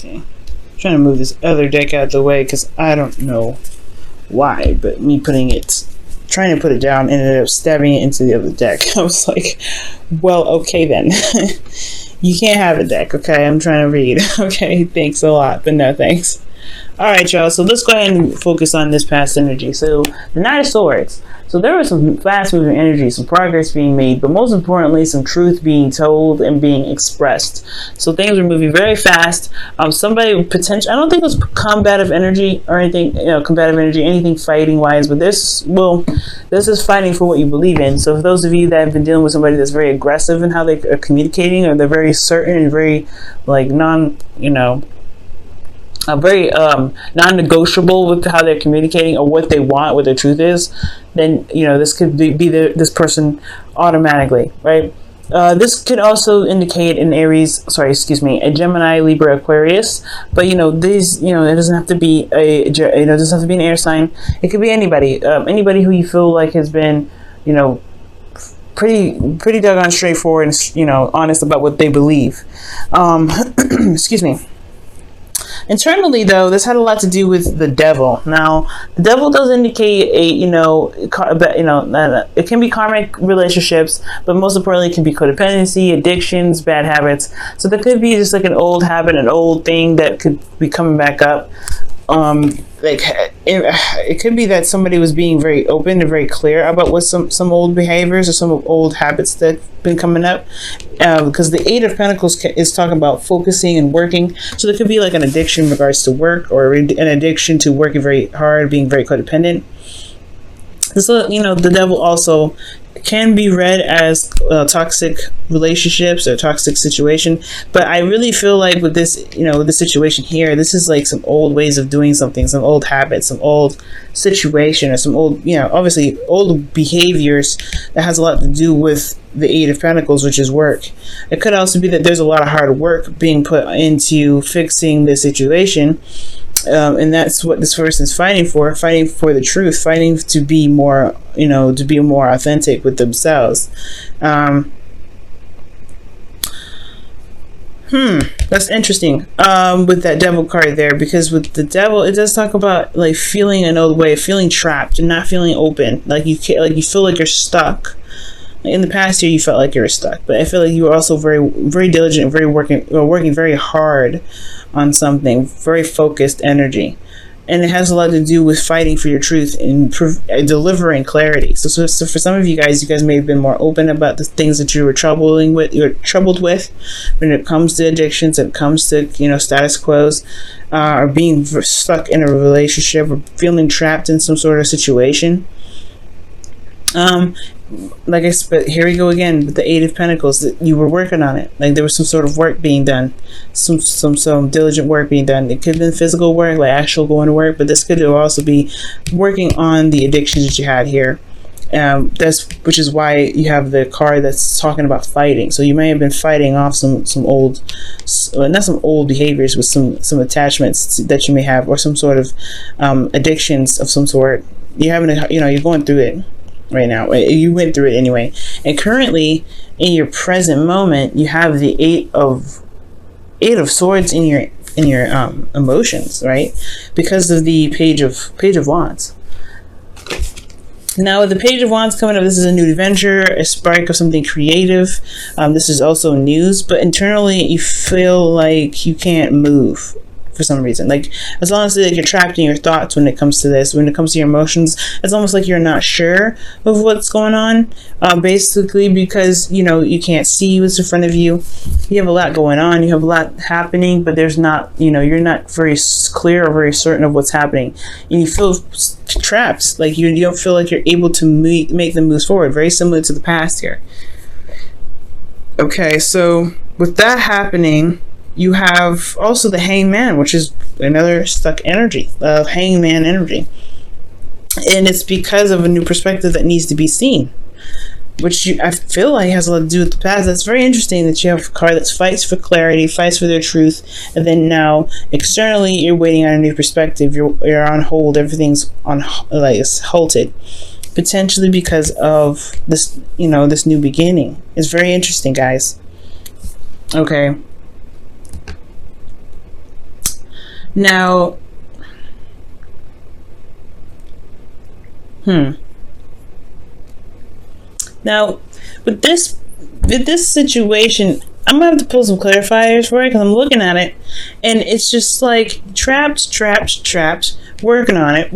Okay. Trying to move this other deck out of the way because I don't know why, but me trying to put it down, ended up stabbing it into the other deck. I was like, well, okay then. You can't have a deck, okay? I'm trying to read. Okay, thanks a lot, but no thanks. Alright, y'all, so let's go ahead and focus on this past energy. So, the Knight of Swords. So there was some fast-moving energy, some progress being made, but most importantly, some truth being told and being expressed. So things were moving very fast. Somebody potentially, I don't think it was combative energy or anything, combative energy, anything fighting-wise, but this is fighting for what you believe in. So for those of you that have been dealing with somebody that's very aggressive in how they are communicating, or they're very certain and very, like, very non-negotiable with how they're communicating or what they want, what their truth is, then this could be this person automatically, right? This could also indicate an a Gemini, Libra, Aquarius, but these, it doesn't have to be it doesn't have to be an air sign. It could be anybody who you feel like has been pretty doggone straightforward and honest about what they believe. Excuse me. Internally, though, this had a lot to do with the devil. Now, the devil does indicate it can be karmic relationships, but most importantly, it can be codependency, addictions, bad habits. So there could be just like an old habit, an old thing that could be coming back up. It could be that somebody was being very open and very clear about what some old behaviors or some old habits that've been coming up, because the Eight of Pentacles is talking about focusing and working. So there could be like an addiction in regards to work, or an addiction to working very hard, being very codependent. So the devil also can be read as toxic relationships or toxic situation, but I really feel like with this with the situation here, this is like some old ways of doing something, some old habits, some old situation, or some old obviously old behaviors that has a lot to do with the Eight of Pentacles, which is work. It could also be that there's a lot of hard work being put into fixing the situation. And that's what this person is fighting for the truth, fighting to be more, to be more authentic with themselves. That's interesting with that devil card there, because with the devil, it does talk about like feeling an old way, feeling trapped and not feeling open, like you can't, like you feel like you're stuck. In the past year, you felt like you were stuck, but I feel like you were also very, very diligent, working very hard on something, very focused energy, and it has a lot to do with fighting for your truth and delivering clarity. So for some of you guys may have been more open about the things that you were troubled with when it comes to addictions, when it comes to status quos, or being stuck in a relationship, or feeling trapped in some sort of situation. Like I said, here we go again with the Eight of Pentacles. That you were working on it, like there was some sort of work being done, some diligent work being done. It could have been physical work, like actual going to work, but this could also be working on the addictions that you had here. Which is why you have the card that's talking about fighting. So you may have been fighting off some old, not some old behaviors, but some attachments that you may have, or some sort of addictions of some sort. You're having you're going through it right now. You went through it anyway, and currently in your present moment, you have the Eight of Swords in your emotions, right? Because of the Page of Wands. Now with the Page of Wands coming up, this is a new adventure, a spark of something creative. This is also news, but internally you feel like you can't move for some reason. Like, as long as you're trapped in your thoughts when it comes to this, when it comes to your emotions, it's almost like you're not sure of what's going on, basically because you can't see what's in front of you. You have a lot going on, you have a lot happening, but there's not, you're not very clear or very certain of what's happening, and you feel trapped, like you don't feel like you're able to make the moves forward, very similar to the past here. Okay, so with that happening, you have also the Hangman, which is another stuck energy, Hangman energy. And it's because of a new perspective that needs to be seen, which I feel like has a lot to do with the past. That's very interesting that you have a card that fights for clarity, fights for their truth, and then now externally you're waiting on a new perspective. You're on hold. Everything's on, like, it's halted, potentially because of this, this new beginning. It's very interesting, guys. Okay. Now, now with this situation, I'm gonna have to pull some clarifiers for it because I'm looking at it, and it's just like trapped, working on it,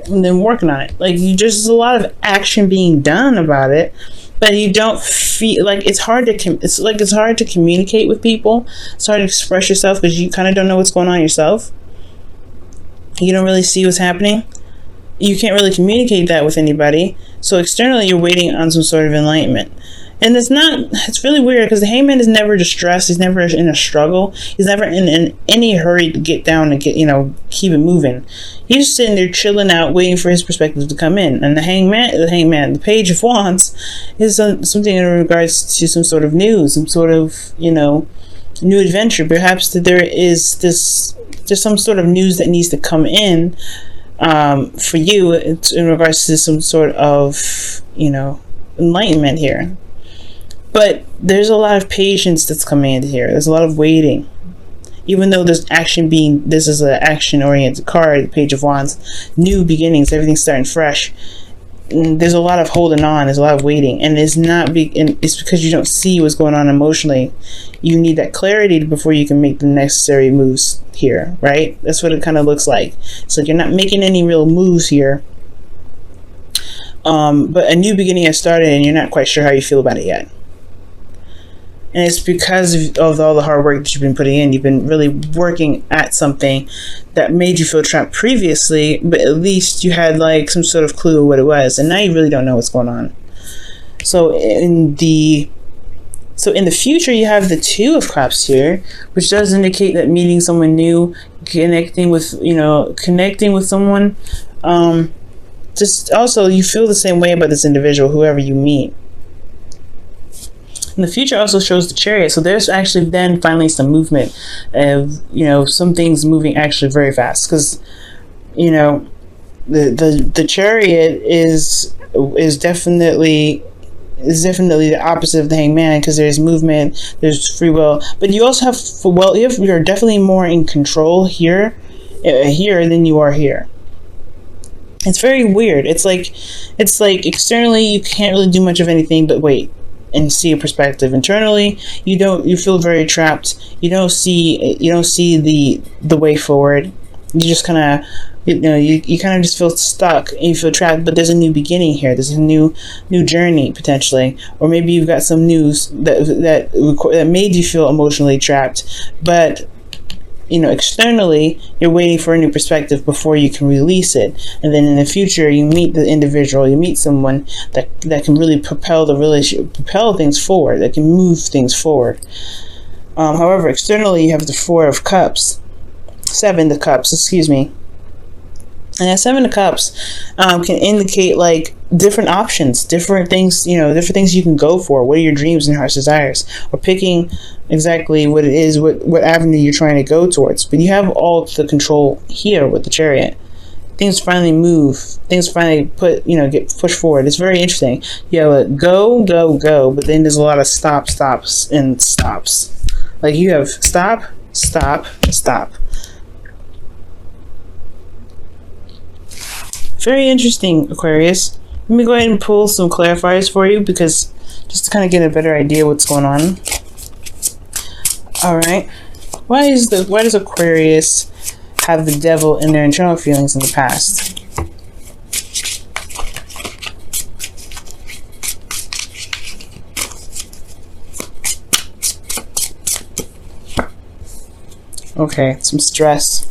and then working on it. Like, you just, there's a lot of action being done about it, but you don't feel like it's hard to it's hard to communicate with people. It's hard to express yourself because you kind of don't know what's going on yourself. You don't really see what's happening. You can't really communicate that with anybody. So externally, you're waiting on some sort of enlightenment. And it's really weird because the hangman is never distressed. He's never in a struggle. He's never in any hurry to get down and keep it moving. He's just sitting there chilling out, waiting for his perspective to come in. And the page of wands is something in regards to some sort of news, some sort of, new adventure. Perhaps that there's some sort of news that needs to come in for you in regards to some sort of, enlightenment here. But there's a lot of patience that's coming into here. There's a lot of waiting. Even though this is an action-oriented card, the Page of Wands, new beginnings, everything's starting fresh. And there's a lot of holding on. There's a lot of waiting, and it's because you don't see what's going on emotionally. You need that clarity before you can make the necessary moves here, right? That's what it kind of looks like. So you're not making any real moves here. But a new beginning has started, and you're not quite sure how you feel about it yet. And it's because of all the hard work that you've been putting in. You've been really working at something that made you feel trapped previously, but at least you had like some sort of clue of what it was. And now you really don't know what's going on. So in the future, you have the Two of Cups here, which does indicate that meeting someone new, connecting with someone. Just also, you feel the same way about this individual, whoever you meet. And the future also shows the Chariot, so there's actually then finally some movement of, some things moving actually very fast, because, the Chariot is definitely the opposite of the Hangman, because there's movement, there's free will, but you also have, you're definitely more in control here than you are here. It's very weird. It's like externally you can't really do much of anything but wait and see a perspective. Internally, you feel very trapped. You don't see the way forward. You just kind of you kind of just feel stuck and you feel trapped. But there's a new beginning here. There's a new journey potentially, or maybe you've got some news that made you feel emotionally trapped, but externally, you're waiting for a new perspective before you can release it. And then in the future, you meet the individual, you meet someone that can really propel the relationship, propel things forward, that can move things forward. However, externally, you have the Seven of Cups, excuse me. And that Seven of Cups can indicate like different options, different things, different things you can go for. What are your dreams and heart's desires? Or picking exactly what it is, what avenue you're trying to go towards. But you have all the control here with the Chariot. Things finally move. Things finally get pushed forward. It's very interesting. You have a go, but then there's a lot of stops. Like you have stop. Very interesting, Aquarius. Let me go ahead and pull some clarifiers for you, because just to kind of get a better idea what's going on. All right. Why does Aquarius have the Devil in their internal feelings in the past? Okay, some stress.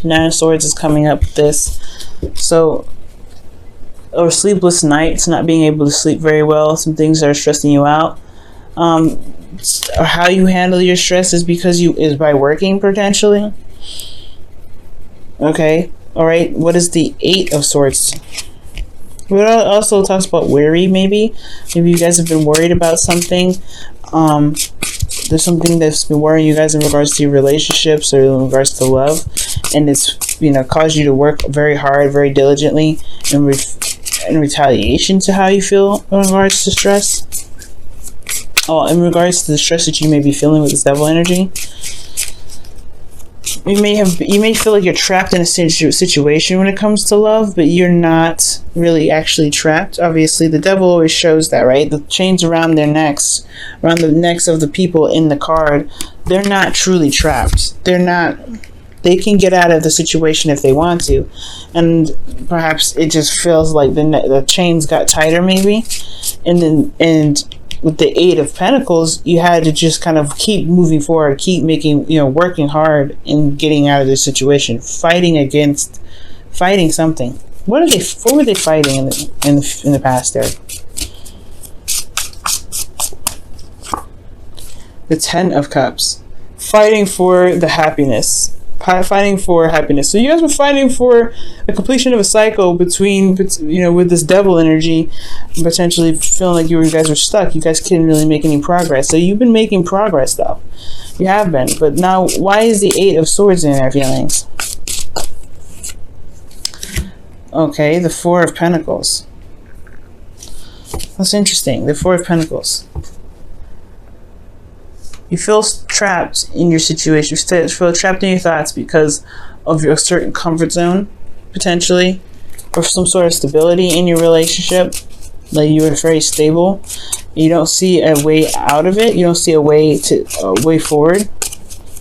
Nine of Swords is coming up with this. So, or sleepless nights, not being able to sleep very well, some things that are stressing you out. Or how you handle your stress is by working potentially. Okay, all right. What is the Eight of Swords? It also talks about worry. Maybe you guys have been worried about something. There's something that's been worrying you guys in regards to your relationships or in regards to love, and it's caused you to work very hard, very diligently in retaliation to how you feel in regards to stress. In regards to the stress that you may be feeling with this Devil energy. you may feel like you're trapped in a situation when it comes to love, but you're not really actually trapped. Obviously, the devil always shows that, right? The chains around their necks, around the necks of the people in the card, they're not truly trapped. They can get out of the situation if they want to, and perhaps it just feels like the chains got tighter, maybe, and with the Eight of Pentacles, you had to just kind of keep moving forward, keep making, working hard and getting out of this situation, fighting something. What were they fighting in the past there? The Ten of Cups, fighting for the happiness. Fighting for happiness. So you guys were fighting for a completion of a cycle between, with this devil energy, potentially feeling like you guys were stuck. You guys couldn't really make any progress. So you've been making progress, though. You have been. But now, why is the Eight of Swords in their feelings? Okay, the Four of Pentacles. That's interesting. The Four of Pentacles. You feel trapped in your situation. You feel trapped in your thoughts because of your certain comfort zone, potentially, or some sort of stability in your relationship. Like you were very stable. You don't see a way out of it. You don't see a way forward.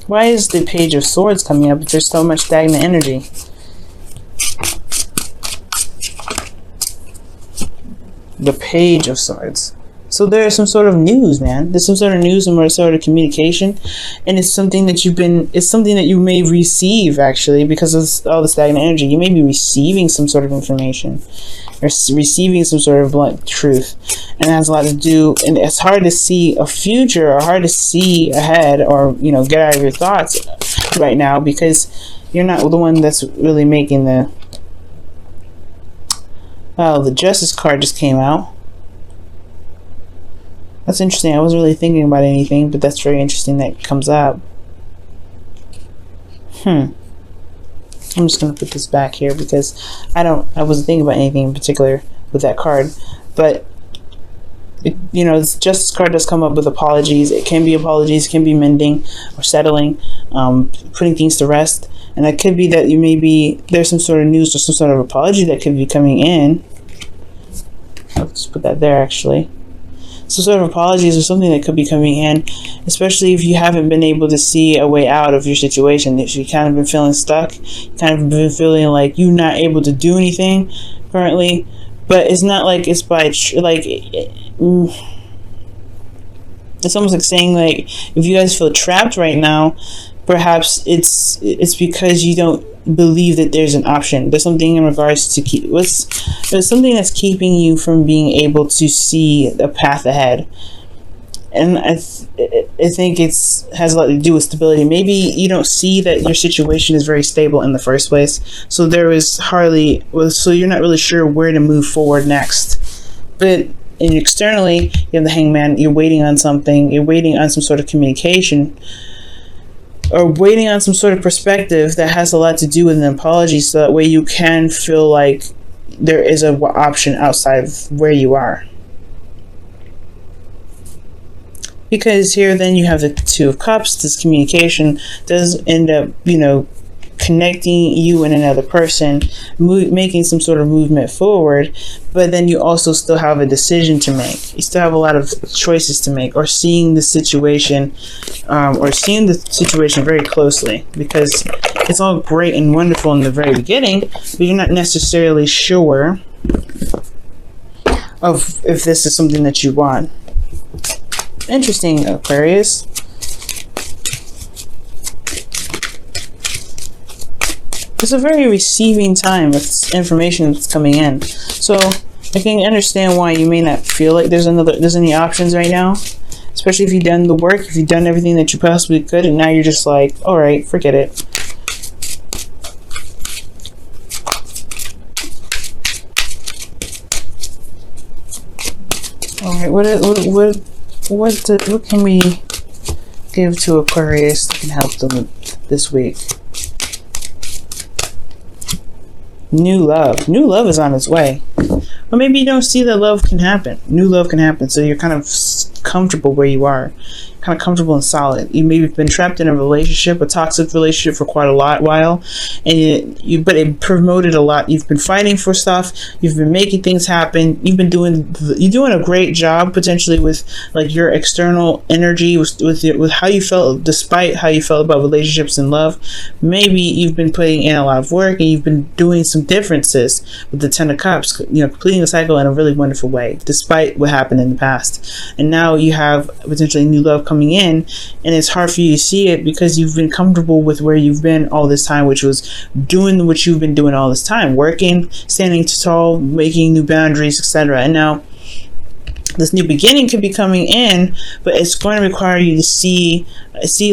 Why is the Page of Swords coming up if there's so much stagnant energy? The Page of Swords. So there's some sort of news, man. There's some sort of news and some sort of communication, and it's something that it's something that you may receive, actually, because of all the stagnant energy. You may be receiving some sort of information, or receiving some sort of blunt truth, and it has a lot to do. And it's hard to see a future, or hard to see ahead, or get out of your thoughts right now because you're not the one that's really making the. Oh, the Justice card just came out. That's interesting. I wasn't really thinking about anything, but that's very interesting that it comes up. I'm just going to put this back here because I wasn't thinking about anything in particular with that card. But, this Justice card does come up with apologies. It can be apologies, it can be mending or settling, putting things to rest. And that could be that there's some sort of news or some sort of apology that could be coming in. I'll just put that there, actually. Some sort of apologies or something that could be coming in, especially if you haven't been able to see a way out of your situation. If you kind of been feeling stuck, kind of been feeling like you're not able to do anything currently, but it's not like it's it's almost like saying, like, if you guys feel trapped right now, perhaps it's because you don't believe that there's an option. There's something in regards to there's something that's keeping you from being able to see a path ahead. And I think has a lot to do with stability. Maybe you don't see that your situation is very stable in the first place, so so you're not really sure where to move forward next. But externally, you have the Hangman. You're waiting on something. You're waiting on some sort of communication, or waiting on some sort of perspective that has a lot to do with an apology, so that way you can feel like there is an option outside of where you are. Because here then you have the Two of Cups. This communication does end up, connecting you and another person, making some sort of movement forward, but then you also still have a decision to make. You still have a lot of choices to make, or seeing the situation very closely, because it's all great and wonderful in the very beginning, but you're not necessarily sure of if this is something that you want. Interesting, Aquarius. It's a very receiving time with information that's coming in. So I can understand why you may not feel like there's any options right now. Especially if you've done the work, if you've done everything that you possibly could, and now you're just like, alright, forget it. Alright, what can we give to Aquarius that can help them this week? New love. New love is on its way. Or maybe you don't see that love can happen. New love can happen, so you're kind of comfortable where you are. kind of comfortable and solid. You maybe have been trapped in a relationship, a toxic relationship for quite a while, and but it promoted a lot. You've been fighting for stuff. You've been making things happen. You're doing a great job potentially with like your external energy, with how you felt, despite how you felt about relationships and love. Maybe you've been putting in a lot of work and you've been doing some differences with the Ten of Cups, completing the cycle in a really wonderful way, despite what happened in the past. And now you have potentially new love coming in, and it's hard for you to see it because you've been comfortable with where you've been all this time, which was doing what you've been doing all this time, working, standing tall, making new boundaries, etc. And now this new beginning could be coming in, but it's going to require you to see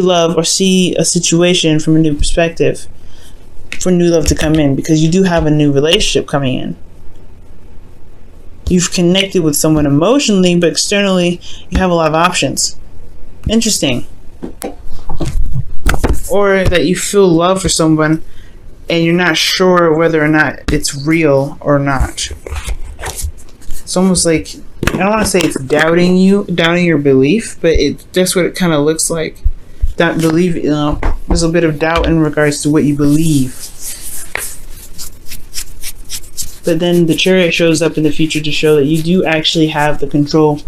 love or see a situation from a new perspective for new love to come in, because you do have a new relationship coming in. You've connected with someone emotionally, but externally you have a lot of options. Interesting. Or that you feel love for someone and you're not sure whether or not it's real or not. It's almost like, I don't want to say it's doubting your belief, but that's what it kind of looks like. That belief, there's a bit of doubt in regards to what you believe. But then the Chariot shows up in the future to show that you do actually have the control.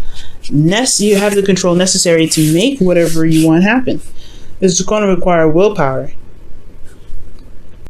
You have the control necessary to make whatever you want happen. It's going to require willpower.